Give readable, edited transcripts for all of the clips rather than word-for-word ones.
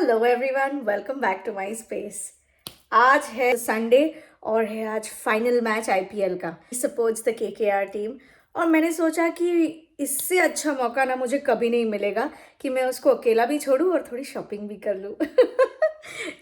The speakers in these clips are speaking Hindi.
Hello everyone, welcome back to my space. आज है संडे और है आज फाइनल मैच आईपीएल का। सपोर्ट्स द केकेआर टीम और मैंने सोचा कि इससे अच्छा मौका ना मुझे कभी नहीं मिलेगा कि मैं उसको अकेला भी छोड़ूं और थोड़ी शॉपिंग भी कर लूं।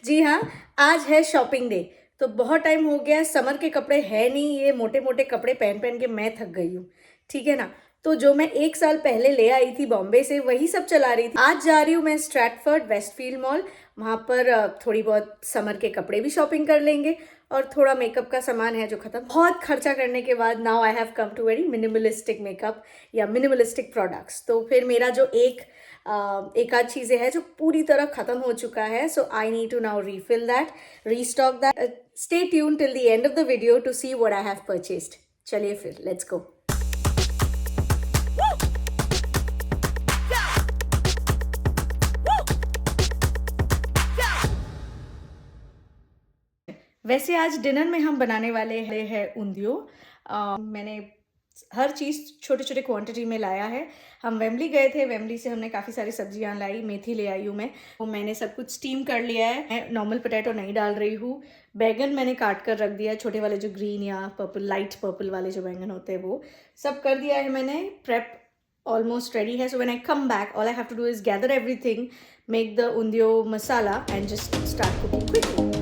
जी हाँ, आज है शॉपिंग डे। तो बहुत टाइम हो गया, समर के कपड़े है नहीं, ये मोटे मोटे कपड़े पहन पहन के मैं थक गई हूँ। ठीक है ना। तो जो मैं 1 साल पहले ले आई थी बॉम्बे से, वही सब चला रही थी। आज जा रही हूँ मैं स्ट्रैटफर्ड वेस्टफील्ड मॉल। वहाँ पर थोड़ी बहुत समर के कपड़े भी शॉपिंग कर लेंगे और थोड़ा मेकअप का सामान है जो खत्म। बहुत खर्चा करने के बाद now I have come to very minimalistic makeup या मिनिमलिस्टिक प्रोडक्ट्स। तो फिर मेरा जो एक आध चीज़ें हैं जो पूरी तरह ख़त्म हो चुका है, so I need to now refill that, restock that. Stay tune till the end of the video to see what I have purchased. चलिए फिर लेट्स गो। वैसे आज डिनर में हम बनाने वाले हैं ऊंधियो। मैंने हर चीज़ छोटे छोटे क्वांटिटी में लाया है। हम वेम्बली गए थे, वेम्बली से हमने काफ़ी सारी सब्जियां लाई। मेथी ले आई हूँ मैं, वो मैंने सब कुछ स्टीम कर लिया है। मैं नॉर्मल पोटैटो नहीं डाल रही हूँ। बैगन मैंने काट कर रख दिया है, छोटे वाले जो ग्रीन या पर्पल, लाइट पर्पल वाले जो बैंगन होते हैं वो सब कर दिया है मैंने। प्रेप ऑलमोस्ट रेडी है। So when I come back all I have to do is gather everything, make the undhiyu masala and just start cooking quickly.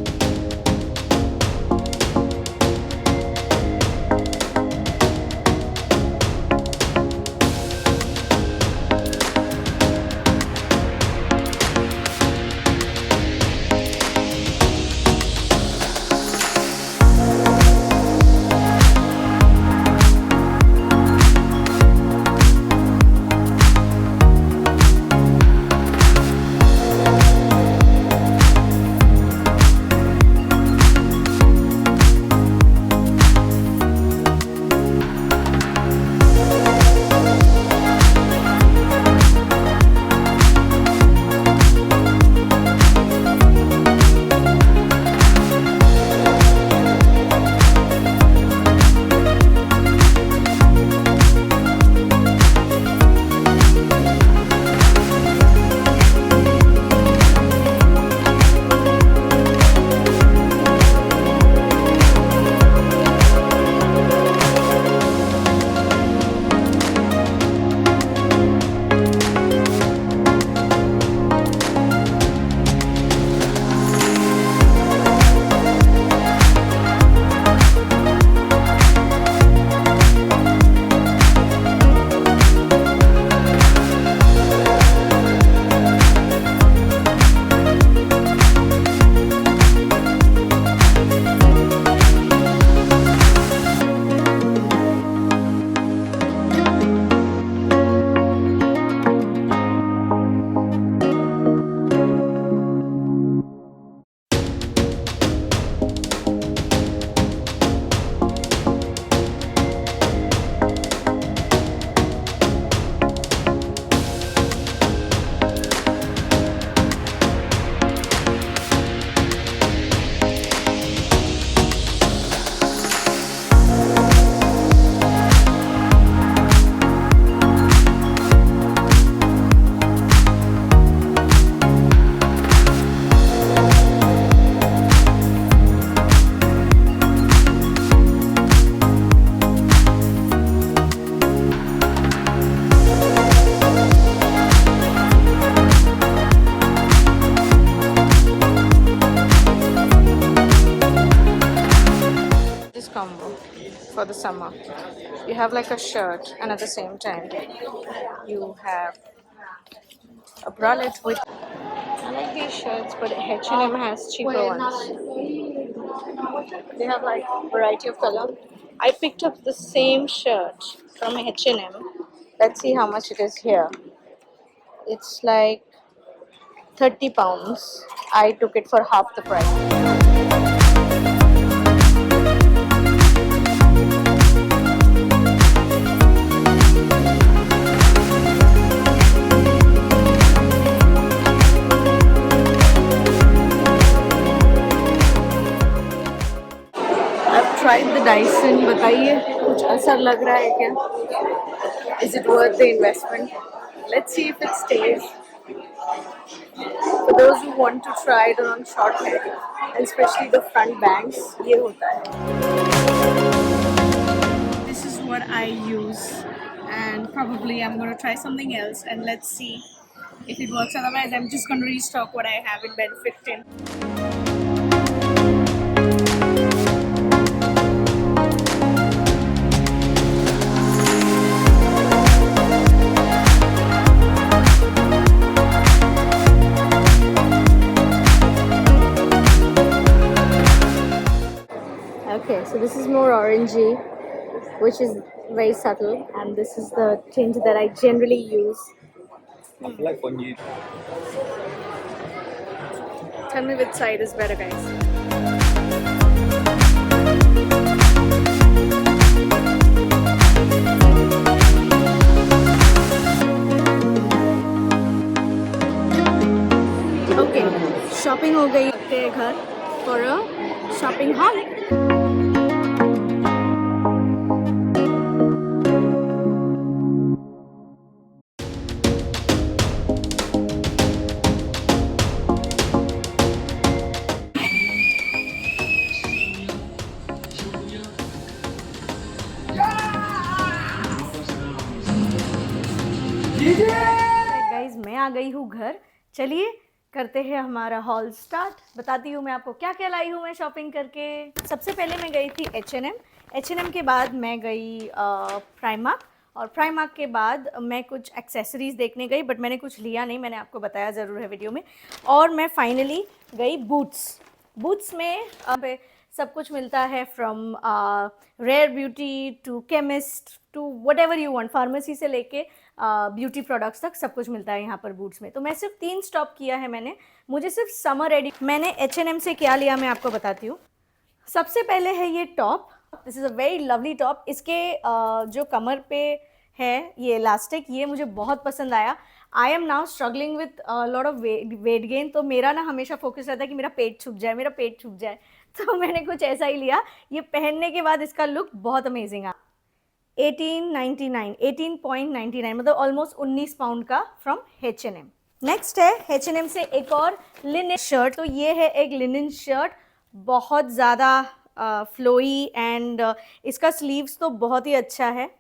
Combo for the summer. You have like a shirt, and at the same time you have a bralette with. I like these shirts, but H&M has cheaper ones. They have like variety of color. I picked up the same shirt from H&M. Let's see how much it is here. It's like 30 pounds. I took it for half the price. Tried the Dyson, बताइए कुछ असर लग रहा है क्या? Is it worth the investment? Let's see if it stage. For those who want to try it on short hair and especially the front bangs, ये होता है. This is what I use, and probably I'm gonna try something else and let's see if it works. Otherwise, I'm just gonna restock what I have in Benefit Tin. Okay, so this is more orangey, which is very subtle, and this is the tint that I generally use. I feel like when you Tell me which side is better, guys. Okay, shopping हो गई है घर for a shopping haul. Guys मैं आ गई हूँ घर. चलिए करते हैं हमारा हॉल स्टार्ट. बताती हूँ मैं आपको क्या क्या लाई हूँ मैं शॉपिंग करके. सबसे पहले मैं गई थी H&M के बाद मैं गई प्राइमार्क, और प्राइमार्क के बाद मैं कुछ एक्सेसरीज़ देखने गई, बट मैंने कुछ लिया नहीं, मैंने आपको बताया ज़रूर है वीडियो में. और मैं फाइनली गई बूट्स में. अब सब कुछ मिलता है, from rare beauty to chemist to whatever you want. Pharmacy से लेके ब्यूटी प्रोडक्ट्स तक सब कुछ मिलता है यहाँ पर बूट्स में. तो मैं सिर्फ 3 स्टॉप किया है मैंने. मुझे सिर्फ समर रेडी. मैंने H&M से क्या लिया मैं आपको बताती हूँ. सबसे पहले है ये top. This is a very lovely top. इसके जो कमर पे है ये इलास्टिक, ये मुझे बहुत पसंद आया. I am now struggling with lot of weight gain. तो मेरा ना हमेशा फोकस रहता है कि मेरा पेट छुप जाए. तो मैंने कुछ ऐसा ही लिया. ये पहनने के बाद इसका लुक बहुत अमेजिंग है. 18.99 मतलब ऑलमोस्ट 19 पाउंड का फ्रॉम H&M. नेक्स्ट है H&M से एक और लिनन शर्ट. तो ये है एक लिनन शर्ट, बहुत ज़्यादा फ्लोई, एंड इसका स्लीव्स तो बहुत ही अच्छा है.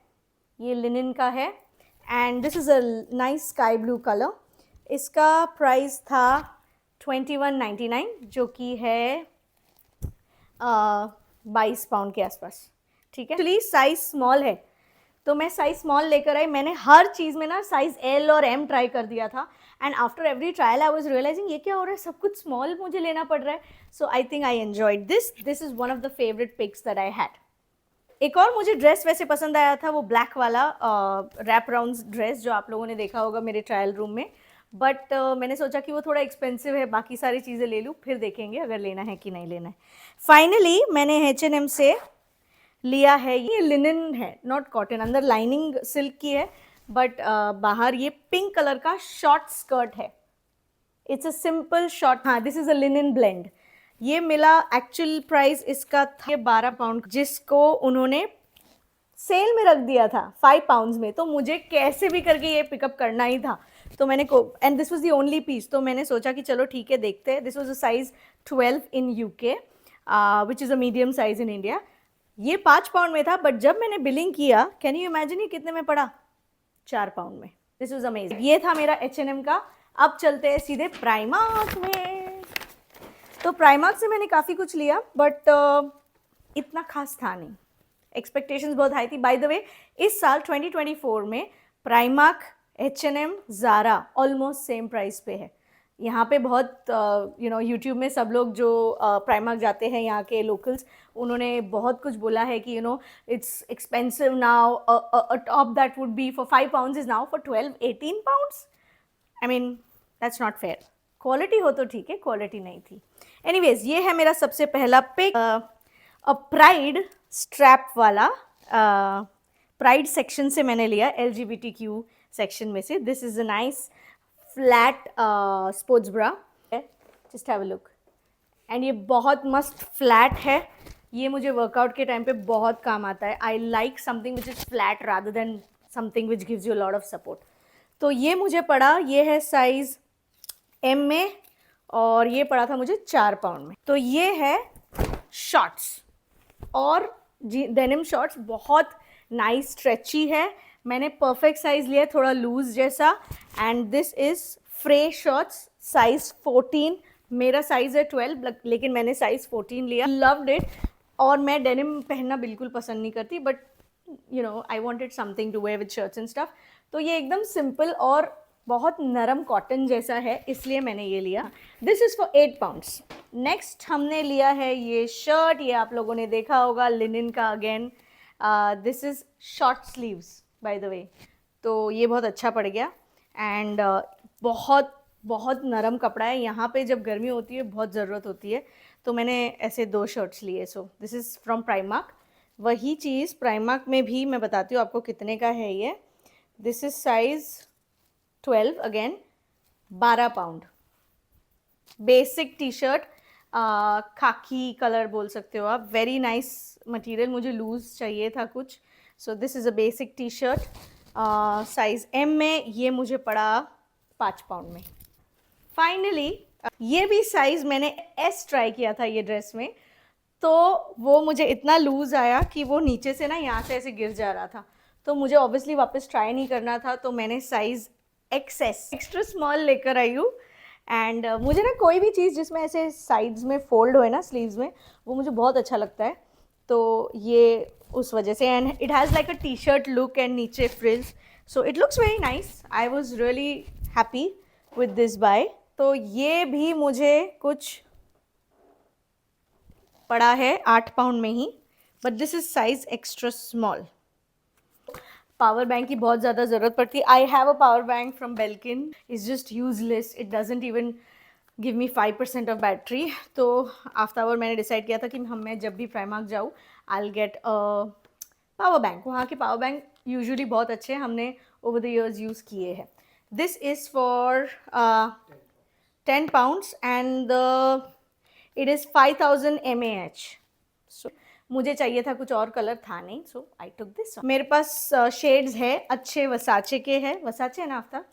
ये लिनन का है, and this is a nice sky blue colour. इसका प्राइस था 21.99, जो कि है 22 पाउंड के आसपास. ठीक है. एक्चुअली साइज़ स्मॉल है, तो मैं साइज़ स्मॉल लेकर आई. मैंने हर चीज़ में ना साइज़ L और M ट्राई कर दिया था, and after every trial I was realising ये क्या हो रहा है, सब कुछ स्मॉल मुझे लेना पड़ रहा है. So I think I enjoyed this. This is one of the favourite picks that I had. एक और मुझे ड्रेस वैसे पसंद आया था, वो ब्लैक वाला रैप राउंड ड्रेस जो आप लोगों ने देखा होगा मेरे ट्रायल रूम में. बट मैंने सोचा कि वो थोड़ा एक्सपेंसिव है, बाकी सारी चीज़ें ले लूँ, फिर देखेंगे अगर लेना है कि नहीं लेना है. फाइनली मैंने H&M से लिया है. ये लिनन है, नॉट कॉटन. अंदर लाइनिंग सिल्क की है, बट बाहर ये पिंक कलर का शॉर्ट स्कर्ट है. It's a simple short. हाँ, this is a linen blend. ये मिला, एक्चुअल प्राइस इसका था 12 पाउंड, जिसको उन्होंने सेल में रख दिया था 5 पाउंड्स में. तो मुझे कैसे भी करके ये पिकअप करना ही था. तो मैंने and this was the only piece. तो मैंने सोचा कि चलो ठीक है, देखते हैं. This was a size 12 in UK, which is a medium size in India. ये 5 पाउंड में था, बट जब मैंने बिलिंग किया, कैन यू इमेजिन ये कितने में पड़ा? 4 पाउंड में. This was amazing. ये था मेरा H&M का. अब चलते हैं सीधे प्राइमार्क में. तो प्राइमार्क से मैंने काफ़ी कुछ लिया, बट इतना खास था नहीं. एक्सपेक्टेशंस बहुत हाई थी. बाय द वे, इस साल 2024 में Primark, H&M, Zara almost same price पे है. यहाँ पे बहुत यूट्यूब में सब लोग जो प्राइमार्क जाते हैं, यहाँ के लोकल्स, उन्होंने बहुत कुछ बोला है कि it's expensive now. A top that would be for 5 pounds is now for 12-18 pounds. I mean that's not fair. Quality हो तो ठीक है, क्वालिटी नहीं थी. एनीवेज, ये है मेरा सबसे पहला पिक. अ प्राइड स्ट्रैप वाला. प्राइड सेक्शन से मैंने लिया, LGBTQ सेक्शन में से. This is a nice flat sports bra. Just have a look. And ये बहुत मस्त फ्लैट है. ये मुझे वर्कआउट के टाइम पे बहुत काम आता है. I like something which is flat rather than something which gives you lot of support. तो ये मुझे पड़ा. ये है साइज़ एम में, और ये पड़ा था मुझे 4 पाउंड में। तो ये है शॉर्ट्स, और जी डेनिम शॉर्ट्स बहुत नाइस स्ट्रेची है। मैंने परफेक्ट साइज लिया है, थोड़ा लूज जैसा, एंड दिस इज फ्रे शॉर्ट्स साइज 14। मेरा साइज है 12, लेकिन मैंने साइज 14 लिया। Loved it. और मैं डेनिम पहनना बिल्कुल पसंद नहीं करती, but you know I wanted something to wear with shirts and stuff. तो ये एकदम सिंपल और बहुत नरम कॉटन जैसा है, इसलिए मैंने ये लिया। This is for 8 pounds. Next हमने लिया है ये शर्ट, ये आप लोगों ने देखा होगा, लिनन का again. This is short sleeves by the way, तो ये बहुत अच्छा पड़ गया। एंड बहुत बहुत नरम कपड़ा है। यहाँ पे जब गर्मी होती है बहुत ज़रूरत होती है, तो मैंने ऐसे 2 शर्ट्स लिए। सो दिस इज़ फ्रॉम प्राइमार्क। वही चीज़ प्राइमार्क में भी मैं बताती हूँ आपको कितने का है ये। This is size 12 again, 12 pound. Basic T shirt, khaki colour बोल सकते हो आप। वेरी नाइस मटेरियल, मुझे लूज चाहिए था कुछ। So this is a basic T shirt size M में। ये मुझे पड़ा 5 पाउंड में। फाइनली ये भी साइज़ मैंने एस ट्राई किया था ये ड्रेस में, तो वो मुझे इतना लूज़ आया कि वो नीचे से ना यहाँ से ऐसे गिर जा रहा था। तो मुझे ऑब्वियसली वापस ट्राई नहीं करना था, तो मैंने साइज़ एक्सएस एक्स्ट्रा स्मॉल लेकर आई हूँ। एंड मुझे ना कोई भी चीज़ जिसमें ऐसे साइड्स में फोल्ड होए ना स्लीव्स में, वो मुझे बहुत अच्छा लगता है। तो ये उस वजह से, and it has like a T shirt look and नीचे frills, so it looks very nice. I was really happy with this buy. तो ये भी मुझे कुछ पड़ा है 8 पाउंड में ही, but this is size extra small. Power bank की बहुत ज़्यादा ज़रूरत पड़ती है। I have a power bank from Belkin, is just useless, it doesn't even give me 5% of battery. तो आफ्टर आवर मैंने डिसाइड किया था कि मैं जब भी प्राइमार्क जाऊँ I will get a power bank. वहाँ के पावर बैंक यूजुअली बहुत अच्छे हैं, हमने ओवर द ईयर्स यूज़ किए हैं। This is for 10 pounds and it is 5000 mAh. So मुझे चाहिए था, कुछ और कलर था नहीं, सो आई टुक दिस। मेरे पास शेड्स है अच्छे, वसाचे के हैं, वसाचे है ना आफ्ताब,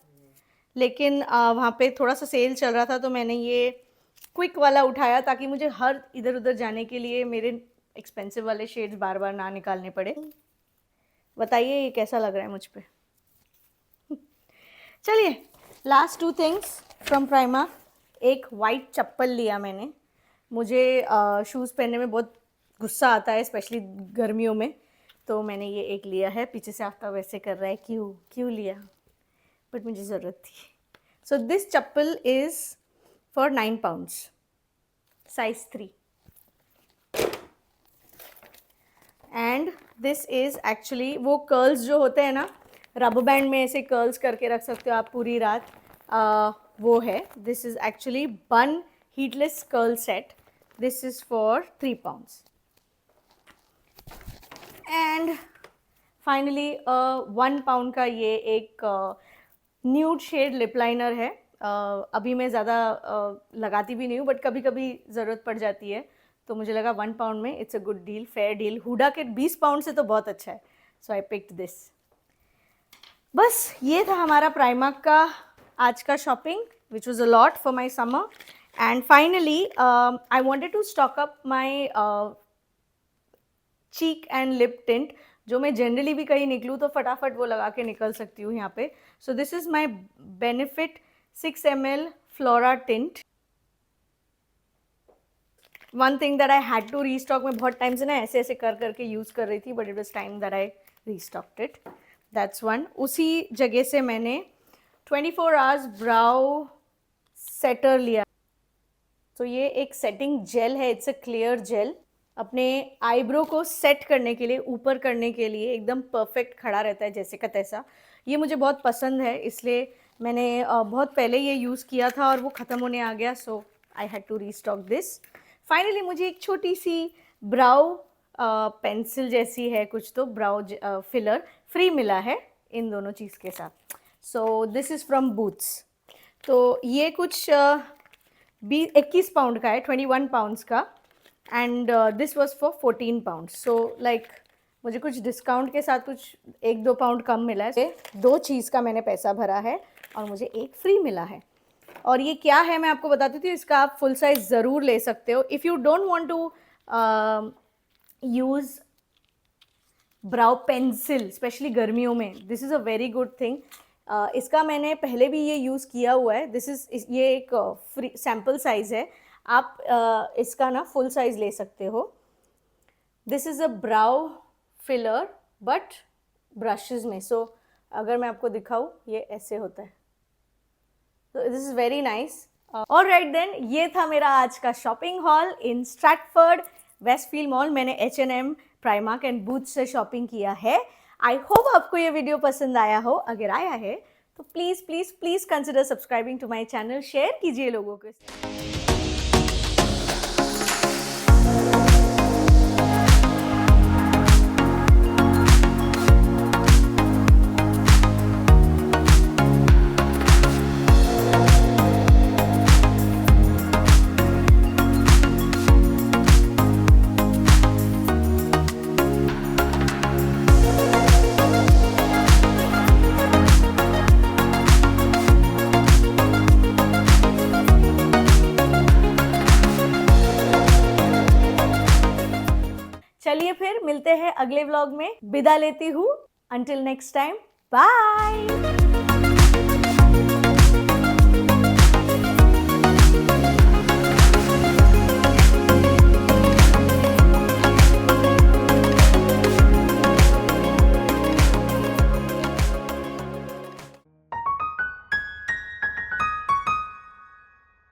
लेकिन वहाँ पे थोड़ा सा सेल चल रहा था, तो मैंने ये क्विक वाला उठाया ताकि मुझे हर इधर उधर जाने के लिए मेरे एक्सपेंसिव वाले शेड्स बार बार ना निकालने पड़े। बताइए ये कैसा लग रहा है मुझ पे। चलिए, लास्ट 2 थिंग्स फ्रॉम प्राइमार्क। एक वाइट चप्पल लिया मैंने। मुझे शूज़ पहनने में बहुत गुस्सा आता है, स्पेशली गर्मियों में, तो मैंने ये एक लिया है। पीछे से आफ्ताब वैसे कर रहा है क्यों क्यों लिया, बट मुझे ज़रूरत थी। So this chappal is for 9 pounds, size 3, and this is actually वो कर्ल्स जो होते हैं ना, रबर बैंड में ऐसे कर्ल्स करके रख सकते हो आप पूरी रात, वो है। This is actually bun heatless curl set. This is for 3 pounds. And finally 1 pound का ये एक न्यूड शेड लिप लाइनर है। अभी मैं ज़्यादा लगाती भी नहीं हूँ, बट कभी कभी ज़रूरत पड़ जाती है, तो मुझे लगा 1 पाउंड में it's a good deal, fair deal. Hoodie के 20 पाउंड से तो बहुत अच्छा है, सो आई पिक्ड दिस। बस ये था हमारा प्राइमार्क का आज का shopping, which was a lot for my summer. And finally I wanted to stock up my cheek and lip tint, जो मैं जनरली भी कहीं निकलूँ तो फटाफट वो लगा के निकल सकती हूँ यहाँ पे। So this is my Benefit 6 ml Flora tint. One thing that I had to restock, मैं बहुत टाइम से ना ऐसे ऐसे कर करके यूज़ कर रही थी, but it was time that I restocked it. That's one. उसी जगह से मैंने 24 आवर्स ब्राउ सेटर लिया। तो ये एक सेटिंग जेल है, इट्स अ क्लियर जेल। अपने आईब्रो को सेट करने के लिए, ऊपर करने के लिए एकदम परफेक्ट खड़ा रहता है जैसे का तैसा। ये मुझे बहुत पसंद है, इसलिए मैंने बहुत पहले ये यूज़ किया था और वो ख़त्म होने आ गया, so I had to restock this. Finally मुझे एक छोटी सी ब्राउ पेंसिल जैसी है कुछ, तो ब्राउ फिलर फ्री मिला है इन दोनों चीज़ के साथ। सो दिस इज़ फ्रॉम बूट्स। तो ये कुछ 21 पाउंड का है, 21 पाउंड्स का, and this was for 14 pound. So like मुझे कुछ डिस्काउंट के साथ कुछ 1-2 पाउंड कम मिला है। 2 चीज़ का मैंने पैसा भरा है और मुझे एक फ्री मिला है। और ये क्या है मैं आपको बताती थी, इसका आप फुल साइज ज़रूर ले सकते हो if you don't want to use brow pencil, specially गर्मियों में। This is a very good thing. इसका मैंने पहले भी ये यूज़ किया हुआ है। ये एक फ्री सैम्पल साइज़ है। आप इसका ना फुल साइज़ ले सकते हो। This is a brow filler but brushes में। सो अगर मैं आपको दिखाऊँ, ये ऐसे होता है। तो this is very nice. Alright then, ये था मेरा आज का shopping haul in Stratford Westfield mall. मैंने H&M, प्राइमार्क एंड बूट्स से शॉपिंग किया है। आई होप आपको ये वीडियो पसंद आया हो। अगर आया है तो please please please consider subscribing to my channel. Share कीजिए लोगों के साथ। चलिए फिर मिलते हैं अगले व्लॉग में। विदा लेती हूँ। Until next time, bye.